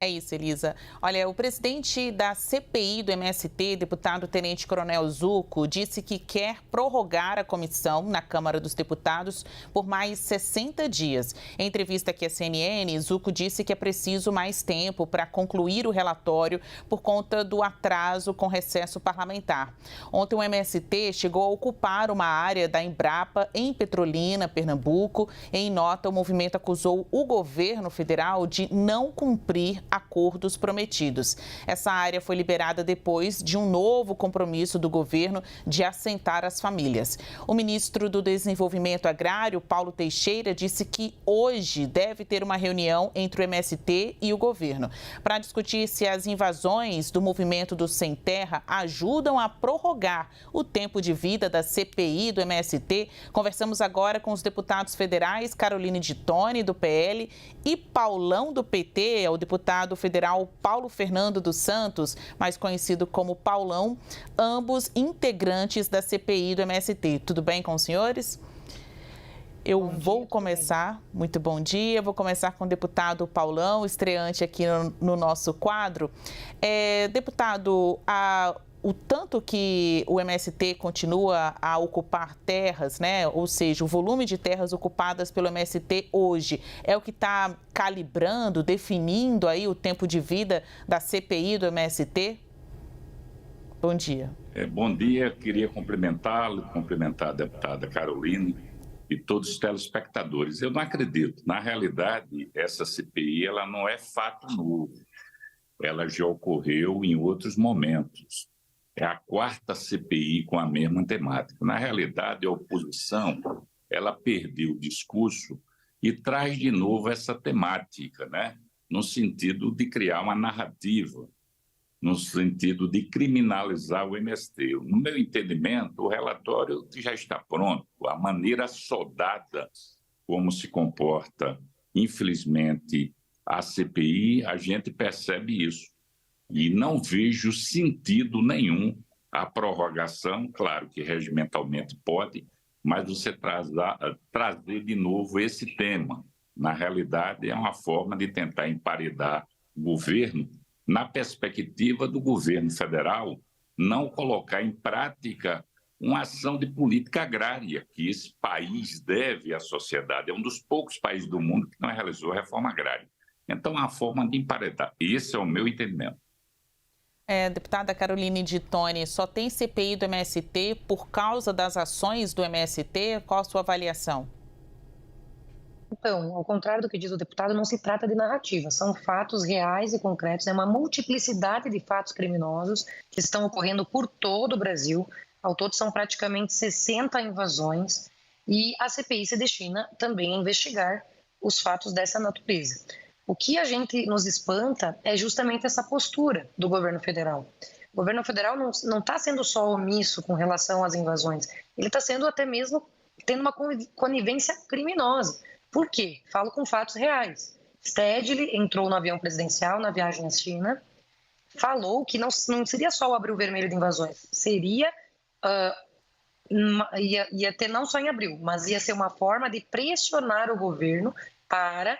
É isso, Elisa. Olha, o presidente da CPI do MST, deputado Tenente Coronel Zuco, disse que quer prorrogar a comissão na Câmara dos Deputados por mais 60 dias. Em entrevista aqui à CNN, Zuco disse que é preciso mais tempo para concluir o relatório por conta do atraso com recesso parlamentar. Ontem o MST chegou a ocupar uma área da Embrapa em Petrolina, Pernambuco. Em nota, o movimento acusou o governo federal de não cumprir acordos prometidos. Essa área foi liberada depois de um novo compromisso do governo de assentar as famílias. O ministro do Desenvolvimento Agrário, Paulo Teixeira, disse que hoje deve ter uma reunião entre o MST e o governo para discutir se as invasões do movimento do Sem Terra ajudam a prorrogar o tempo de vida da CPI do MST. Conversamos agora com os deputados federais Caroline de Toni, do PL, e Paulão, do PT, é o deputado federal Paulo Fernando dos Santos, mais conhecido como Paulão, ambos integrantes da CPI do MST. Tudo bem com os senhores? Eu vou começar, muito bom dia, vou começar com o deputado Paulão, estreante aqui no nosso quadro. Deputado, o tanto que o MST continua a ocupar terras, né? Ou seja, o volume de terras ocupadas pelo MST hoje é o que está calibrando, definindo aí o tempo de vida da CPI do MST? Bom dia. Bom dia, queria cumprimentá-lo, cumprimentar a deputada Caroline e todos os telespectadores. Eu não acredito, na realidade, essa CPI ela não é fato novo, ela já ocorreu em outros momentos. É a quarta CPI com a mesma temática. Na realidade, a oposição ela perdeu o discurso e traz de novo essa temática, né? No sentido de criar uma narrativa, no sentido de criminalizar o MST. No meu entendimento, o relatório já está pronto. A maneira soldada como se comporta, infelizmente, a CPI, a gente percebe isso. E não vejo sentido nenhum a prorrogação, claro que regimentalmente pode, mas você trazer de novo esse tema. Na realidade, é uma forma de tentar emparedar o governo na perspectiva do governo federal não colocar em prática uma ação de política agrária que esse país deve à sociedade. É um dos poucos países do mundo que não realizou reforma agrária. Então, é uma forma de emparedar. Esse é o meu entendimento. Deputada Caroline de Toni, só tem CPI do MST por causa das ações do MST? Qual a sua avaliação? Então, ao contrário do que diz o deputado, não se trata de narrativa, são fatos reais e concretos, é uma multiplicidade de fatos criminosos que estão ocorrendo por todo o Brasil. Ao todo são praticamente 60 invasões e a CPI se destina também a investigar os fatos dessa natureza. O que a gente nos espanta é justamente essa postura do governo federal. O governo federal não está sendo só omisso com relação às invasões, ele está sendo até mesmo tendo uma conivência criminosa. Por quê? Falo com fatos reais. Stedley entrou no avião presidencial na viagem à China, falou que não seria só o abril vermelho de invasões, seria ia ter não só em abril, mas ia ser uma forma de pressionar o governo para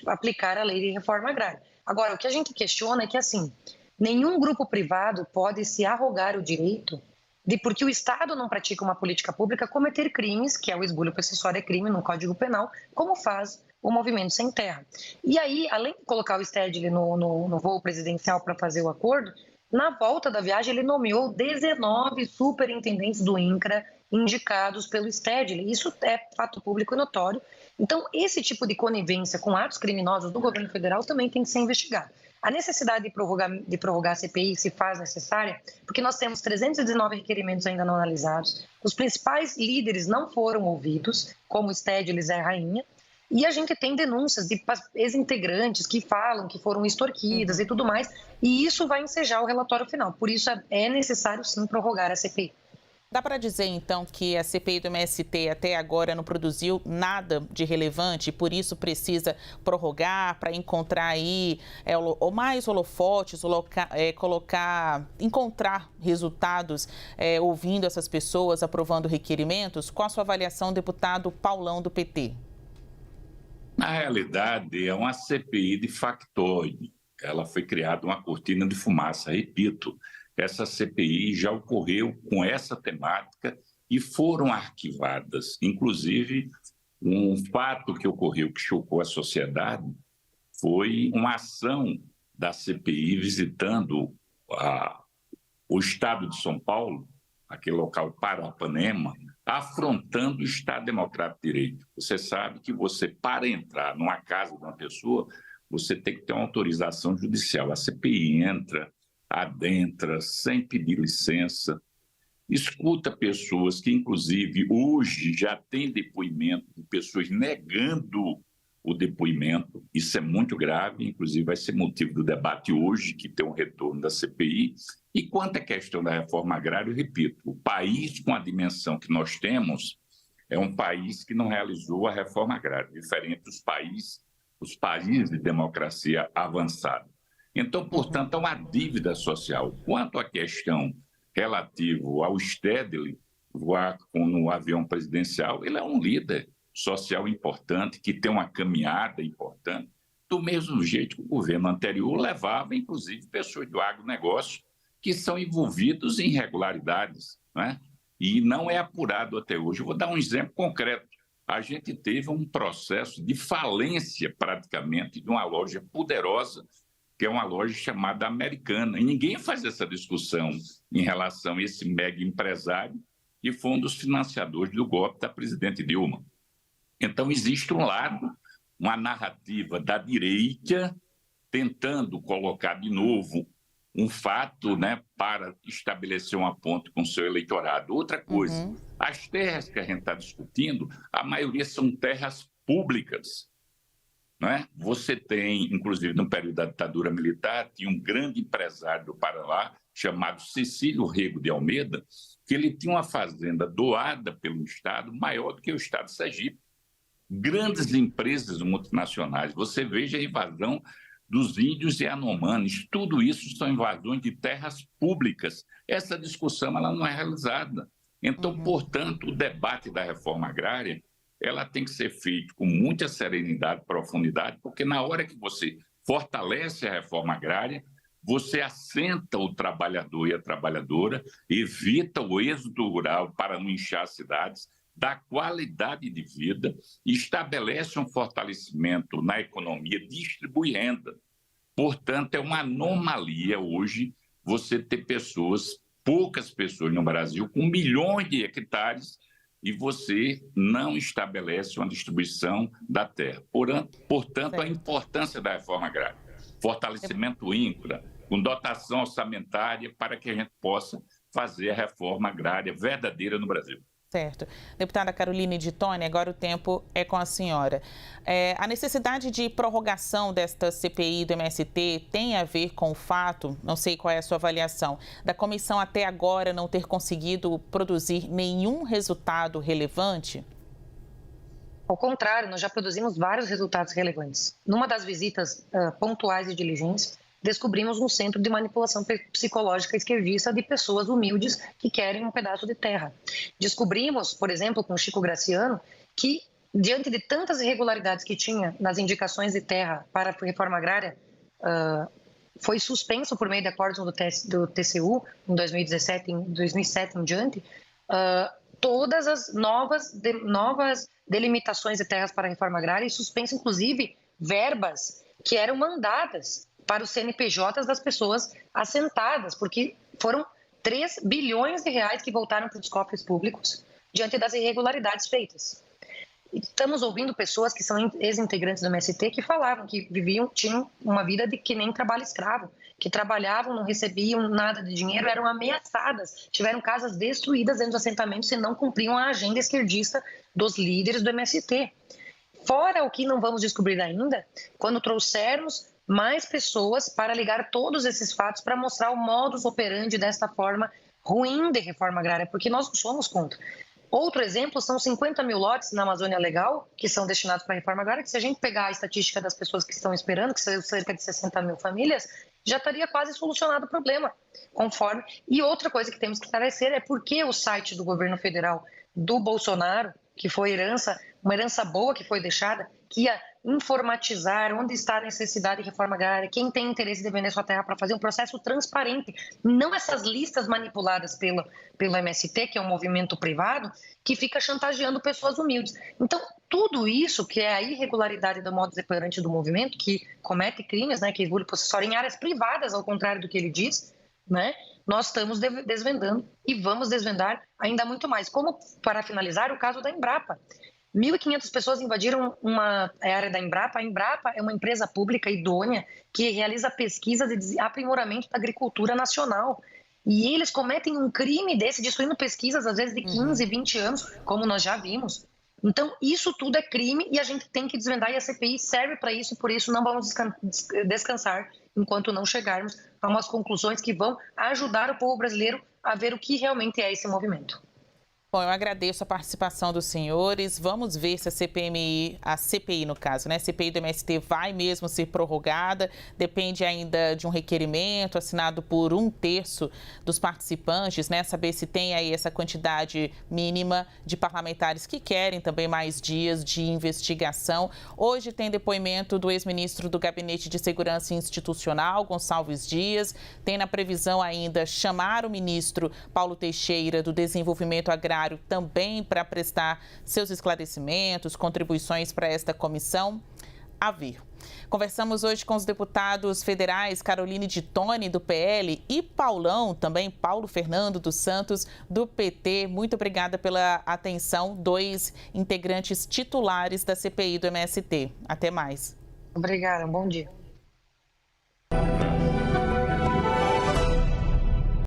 aplicar a lei de reforma agrária. Agora, o que a gente questiona é que, assim, nenhum grupo privado pode se arrogar o direito de, porque o Estado não pratica uma política pública, cometer crimes, que é o esbulho possessório é crime no Código Penal, como faz o Movimento Sem Terra. E aí, além de colocar o Stedley no voo presidencial para fazer o acordo, na volta da viagem ele nomeou 19 superintendentes do INCRA indicados pelo Stedley. Isso é fato público e notório. Então, esse tipo de conivência com atos criminosos do governo federal também tem que ser investigado. A necessidade de prorrogar a CPI se faz necessária porque nós temos 319 requerimentos ainda não analisados, os principais líderes não foram ouvidos, como o Stedley e Zé Rainha, e a gente tem denúncias de ex-integrantes que falam que foram extorquidas e tudo mais, e isso vai ensejar o relatório final. Por isso é necessário, sim, prorrogar a CPI. Dá para dizer, então, que a CPI do MST até agora não produziu nada de relevante e por isso precisa prorrogar para encontrar aí mais holofotes, encontrar resultados ouvindo essas pessoas, aprovando requerimentos? Qual a sua avaliação, deputado Paulão, do PT? Na realidade, é uma CPI de factoide. ela foi criada uma cortina de fumaça. Repito, essa CPI já ocorreu com essa temática e foram arquivadas. Inclusive, um fato que ocorreu que chocou a sociedade foi uma ação da CPI visitando o estado de São Paulo, aquele local Paranapanema, afrontando o Estado Democrático de Direito. Você sabe que você, para entrar numa casa de uma pessoa, você tem que ter uma autorização judicial. A CPI entra, adentra, sem pedir licença, escuta pessoas que, inclusive, hoje já tem depoimento de pessoas negando o depoimento. Isso é muito grave, inclusive vai ser motivo do debate hoje, que tem um retorno da CPI. E quanto à questão da reforma agrária, eu repito, o país com a dimensão que nós temos é um país que não realizou a reforma agrária, diferente dos países de democracia avançada. Então, portanto, há uma dívida social. Quanto à questão relativa ao Stedley, voar no avião presidencial, ele é um líder social importante, que tem uma caminhada importante, do mesmo jeito que o governo anterior levava, inclusive, pessoas do agronegócio que são envolvidos em irregularidades, né? E não é apurado até hoje. Eu vou dar um exemplo concreto. A gente teve um processo de falência, praticamente, de uma loja poderosa, que é uma loja chamada Americana. E ninguém faz essa discussão em relação a esse mega empresário, que foi um dos financiadores do golpe da presidente Dilma. Então, existe um lado, uma narrativa da direita, tentando colocar de novo um fato, né, para estabelecer uma ponte com o seu eleitorado. Outra coisa, as terras que a gente está discutindo, a maioria são terras públicas. Não é? Você tem, inclusive, no período da ditadura militar, tinha um grande empresário do Paraná, chamado Cecílio Rego de Almeida, que ele tinha uma fazenda doada pelo Estado maior do que o Estado de Sergipe. Grandes empresas multinacionais, você veja a invasão dos índios e anomanes, tudo isso são invasões de terras públicas. Essa discussão ela não é realizada. Então, portanto, o debate da reforma agrária ela tem que ser feito com muita serenidade e profundidade, porque na hora que você fortalece a reforma agrária, você assenta o trabalhador e a trabalhadora, evita o êxodo rural para não inchar as cidades, dá qualidade de vida, estabelece um fortalecimento na economia, distribui renda. Portanto, é uma anomalia hoje você ter poucas pessoas no Brasil, com milhões de hectares, e você não estabelece uma distribuição da terra. Portanto, a importância da reforma agrária, fortalecimento ínfra, com dotação orçamentária para que a gente possa fazer a reforma agrária verdadeira no Brasil. Certo. Deputada Caroline de Toni, agora o tempo é com a senhora. A necessidade de prorrogação desta CPI do MST tem a ver com o fato, não sei qual é a sua avaliação, da comissão até agora não ter conseguido produzir nenhum resultado relevante? Ao contrário, nós já produzimos vários resultados relevantes. Numa das visitas pontuais e diligentes, descobrimos um centro de manipulação psicológica esquerdista de pessoas humildes que querem um pedaço de terra. Descobrimos, por exemplo, com o Chico Graciano, que diante de tantas irregularidades que tinha nas indicações de terra para a reforma agrária, foi suspenso por meio de acordos do TCU em 2017, em 2007 em diante, todas as novas delimitações de terras para a reforma agrária e suspenso, inclusive, verbas que eram mandadas para os CNPJs das pessoas assentadas, porque foram 3 bilhões de reais que voltaram para os cofres públicos diante das irregularidades feitas. Estamos ouvindo pessoas que são ex-integrantes do MST que falavam que tinham uma vida de que nem trabalho escravo, que trabalhavam, não recebiam nada de dinheiro, eram ameaçadas, tiveram casas destruídas dentro dos assentamentos e não cumpriam a agenda esquerdista dos líderes do MST. Fora o que não vamos descobrir ainda, quando trouxermos mais pessoas para ligar todos esses fatos para mostrar o modus operandi desta forma ruim de reforma agrária, porque nós não somos contra. Outro exemplo são 50 mil lotes na Amazônia Legal, que são destinados para a reforma agrária, que se a gente pegar a estatística das pessoas que estão esperando, que são cerca de 60 mil famílias, já estaria quase solucionado o problema, conforme. E outra coisa que temos que esclarecer é por que o site do governo federal do Bolsonaro, que foi uma herança boa que foi deixada, que ia informatizar onde está a necessidade de reforma agrária, quem tem interesse de vender sua terra, para fazer um processo transparente, não essas listas manipuladas pelo MST, que é um movimento privado, que fica chantageando pessoas humildes. Então, tudo isso, que é a irregularidade do modus operandi do movimento, que comete crimes, né, que esbulha possessório em áreas privadas, ao contrário do que ele diz, né, nós estamos desvendando e vamos desvendar ainda muito mais. Como, para finalizar, o caso da Embrapa. 1.500 pessoas invadiram uma área da Embrapa. A Embrapa é uma empresa pública idônea que realiza pesquisas de aprimoramento da agricultura nacional. E eles cometem um crime desse, destruindo pesquisas, às vezes de 15, 20 anos, como nós já vimos. Então, isso tudo é crime e a gente tem que desvendar, e a CPI serve para isso, e por isso não vamos descansar enquanto não chegarmos a umas conclusões que vão ajudar o povo brasileiro a ver o que realmente é esse movimento. Bom, eu agradeço a participação dos senhores. Vamos ver se a CPI no caso, né? A CPI do MST vai mesmo ser prorrogada. Depende ainda de um requerimento assinado por 1/3 dos participantes, né? Saber se tem aí essa quantidade mínima de parlamentares que querem também mais dias de investigação. Hoje tem depoimento do ex-ministro do Gabinete de Segurança Institucional, Gonçalves Dias. Tem na previsão ainda chamar o ministro Paulo Teixeira do Desenvolvimento Agrário também para prestar seus esclarecimentos, contribuições para esta comissão. A ver. Conversamos hoje com os deputados federais Caroline de Toni, do PL, e Paulão, também Paulo Fernando dos Santos, do PT. Muito obrigada pela atenção, 2 integrantes titulares da CPI do MST. Até mais. Obrigada, um bom dia.